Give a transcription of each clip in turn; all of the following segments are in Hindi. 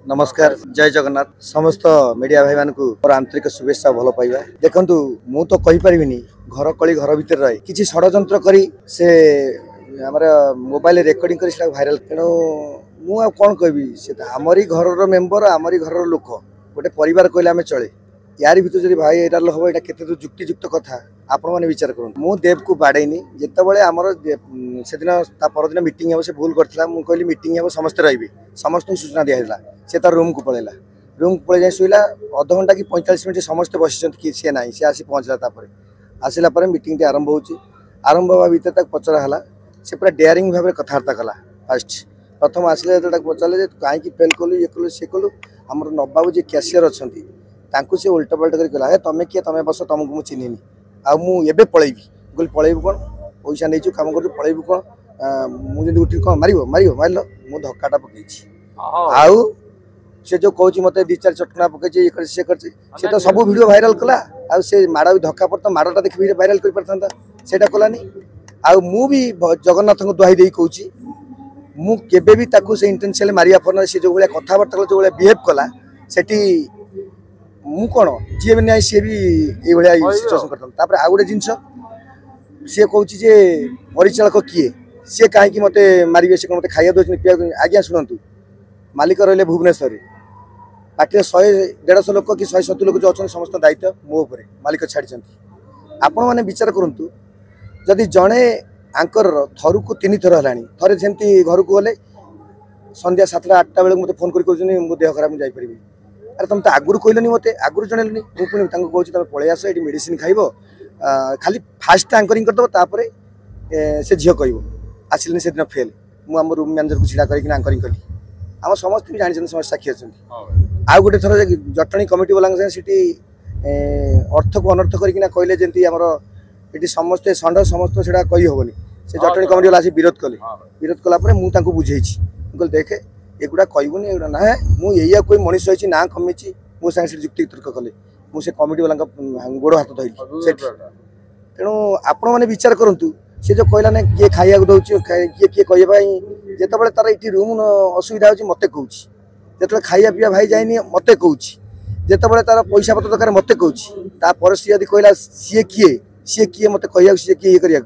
नमस्कार जय जगन्नाथ समस्त मीडिया भाई मान मोर आंतरिक शुभेच्छा भल पाइबा देखंतु मु तो कहि परिबिनी घर कली घर भितर रही किछि षडयंत्र करी से हमर मोबाइल रेकॉर्डिंग करी सेटा वायरल तेणु मु आ कोन कहबी से हमरी घर मेंबर हमरी घर लोक गोटे परिवार कहले आमे चले यार भितर जदि भाई एटा हबो एटा केते तो युक्तियुक्त कथा आपण माने विचार करन मु देव को बाडैनी जेतेबेले हमर से दिन ता परदिन मीटिंग हे से भूल करथिला मु कहली मीटिंग हे समस्त रहिबे समस्त सूचना दिया हैला से तार रूम को पळेला रूम को पळे जाय सोइला आधा घंटा की 45 मिनिट समस्त बसिचंत कि से नाही से आसी पहुंचला तापर आसिला पर मीटिंग टे आरंभ होची आरंभ होबा भीतर तक पचरा हला से पूरा डेयरिंग भाबे कथार्ता कला फर्स्ट प्रथम आसिले तक पचाले जे काहे की फेल कोलु ये कोलु से कोलु हमर नबाबू जे कैशियर अछंती तांकु से उल्टा पल्टा कर कहला हे तमे किए तमे बस तुमको मु चिन्हिनी आ मु एबे पळेबी गोल पळेबी कोन पैसा नै छु काम कर पळेबी कोन मु जदी उठी कोन मारिबो मारिबो मारलो मु धक्काटा पकेछि आउ से जो कहूँ मत दी चार चटना पकई ये से कर से तो सब वीडियो वायरल कला आ से माड़ भी धक्का पड़ता माड़टा देख वायरल कर पारता सेटा कलानी आउ मु भी जगन्नाथ को दुहाई दे कहूँ मु केबे भी ताकू से इंटेंशियल मारिया फन से जो भाया कथबार्ता जो भाया बिहेव कला सेठी मु कौन जी भी नहीं सी भी ये सिचुएसन करता आ गोटे जिनस सी कहूँ जे परिचालक किए सी कहीं मत मारे से मत खाया दे पीया आज्ञा शुणु मालिक रही भुवनेश्वर पार्टी 100-150 लोक कि 170 लोक जो अच्छा समस्त दायित्व मो उपर मालिक छाड़ी आपण मैंने विचार करूँ जदि जड़े आंकर थरु को 3 थर है थे जमी घर को गले संध्या 7-8 बेले मत फोन कर मो देह खराब मुझे जापरि अरे तुम तो आगुरी कहलनि मत आगुरी जनइलनि मुझे कहूँ तुम पलि आस ये मेडिसिन खाइब खाली फास्ट आंकरिंग करदेव से झील कह आसिले से दिन फेल मुझे रूम मैनेजर को छिड़ा कर आंकरिंग कली आम समस्त भी जानते समस्त साक्षी अच्छा आउ गोटे थर जटणी कमिटी वाला सीटी अर्थ को अनर्थ करना कहले जमी आमर ये समस्ते षंड समस्त से कही हेनी से जटणी कमिटी वाला विरोध कले विरोध कलापर मुझे बुझे कहल देखे एगुड़ा कहबूनी एगुड़ा ना मुझे कोई मनीष रही ना कमी मो सागे युक्ति तर्क कले मुझे कमिटी वाला गोड़ हाथ धरली तेणु आपण मैंने विचार करूँ से जो कहला ना किए खाया दौर किए किए कहवाई जिते तार ये रूम असुविधा हो मत कहूँ जो खाया पीवा भाई जाए मत कहूँ जिते तार पैसा पत्र दरकार मत कहूँ सी यदि कहला सी किए मत कह सी किए ये करा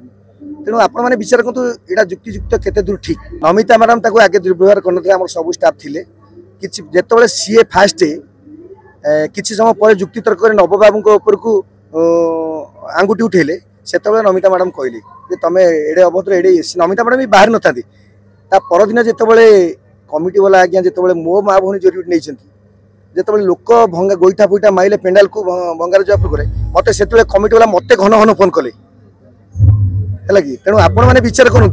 तेणु आपण मैंने विचार करूँ यहाँ युक्तियुक्त केते दूर ठीक नमिता मैडम ताको आगे दुर्व्यवहार करते आम सब स्टाफ थे कि जिते सी फास्ट किसी समय पर युक्ति तर्क नव बाबू उपरकू आंगुठी उठेले से नमिता मैडम कहली तुम एडे अभद्र एडे नमिता मैडम भी बाहर न था परदिन जिते कमिटी वाला आज्ञा जिते मो माँ भौणी जोरी नहीं जिते लोक भंगा गोईठा फुईठा माइले पेंडाल को भंगार जवाब करे मत से कमिटी वाला मत घन घन फोन कले है कि तेणु आपण मैंने विचार करूँ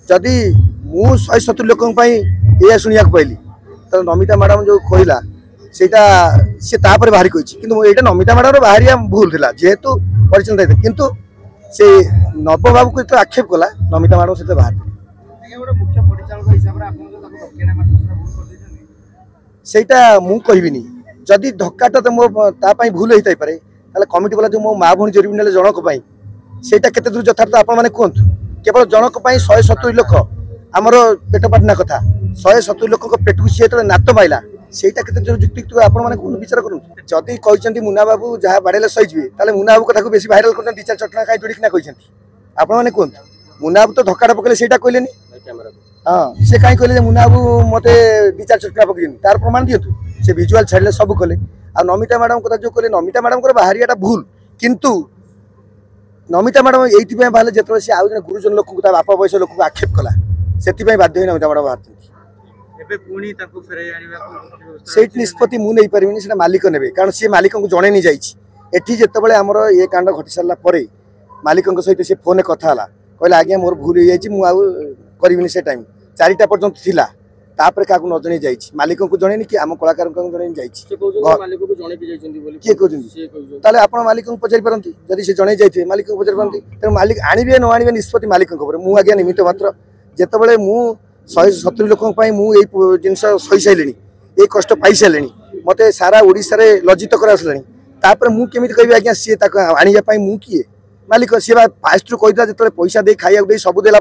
जदि मु 170 लोक या शुणा पाइली तो नमिता मैडम जो कहला सेटा सी बाहरी कही कि नमिता मैडम बाहरिया भूल था जेहेतु परिचालन दायित्व किंतु से नव बाबू को जो आक्षेप कला नमिता मैडम से बाहर सेटा मु कहबिनी जदि धक्काटा तो मो तापाई भूल होता है ताले कमिटी वाला जो मो माँ भौणी जोरी ने जनक सेटा केते दूर यथार्थ आपण मैंने कहतु केवल जनक 170 लोक आमर पेट पाटना कथा 170 लोक पेट को सी नात माइला सेटा केते दूर युक्तियुक्त आपण मैंने कौन विचार करूँ जदि कहते मुना बाबू जहाँ बाड़े सहीजे ताले मुना बाबू कथा बेसी भाइराल कर 2-4 चटना खाई जोड़िकिना कहते आपण मैंने कहतु मुना बाबू तो धक्काटा पकड़े सेटा कहले हाँ से कहीं कहले मुना बाबू मत 2-4 चटना पकड़ तार प्रमाण दिंतु से विजुआल छाड़े सब कले आ नमिता मैडम कथा जो कहले नमिता मैडम को बाहरियाटा भूल किंतु नमिता मैडम ये बाहर जो सी आउ जन गुरुजन लोक बापा बयस लोक आक्षेप कला से बाध्य नमिता मैडम बाहर से निष्पत्ति मुझे नहीं पारि से मालिक ने कारण सी मालिक को जन नहीं जाइए जिते आमर ये कांड घटी सारापर मालिक सहित सी फोन कथा कहला आज्ञा मोर भूल हो जाए से टाइम 4टा पर्यंत थिला तापर क्या न जन जाइए मालिक को जन कि आम कलाकार जन किए कहते आप मालिक को पचारि पारती जदि से जन जाइए मालिक को पचारि पारती तेणु मालिक आणवे न आणवे निष्पत्ति मालिक मुझे आज्ञा निमित्त मात्र जिते मु 170 लोक मुझे जिन सही सारे ये कष्ट पाई सारे मत सारा ओडिशा रे लज्जित कर आसला मुझे कह आज्ञा सी आने मु किए मालिक सी फास्ट रू कहता जो पैसा दे खाया सब देला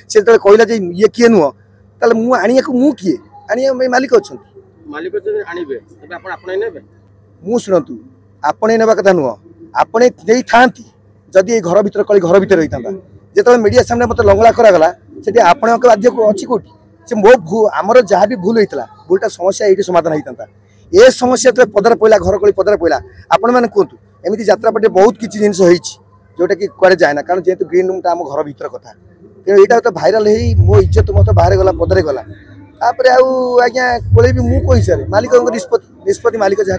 से कहला ये किए नुह ताले मु आनिया को मु किए आनिया मालिक अच्छा मालिक जब आनिबे तबे आपण आपणे नेबे मु शुणु आपणे नेबा कथा नुह आपणे देई थांती जदि घर भीतर कली घर भीतर रही जो मीडिया सामने मत लंगला करागला से आपण बाध्य अच्छी कौटी से मो आमर जहाँ भी भूल होता भूलटा समस्या ये समाधान होता ए समस्या जो पदार पड़ा घर कली पदार पड़ा आपण मैंने कहतु एमती जात्रापाटे बहुत किसी जिन जोटा कि कड़े जाए ना कारण जेहेतु ग्रीन रूम आम घर भीतर कथा तेणु यहाँ तो भाइराल हो मो इज्जत मत बाहर गला पदरे गला तापर आज्ञा कोले भी मुझे कही सारे मालिक निष्पत्ति मालिक जहाँ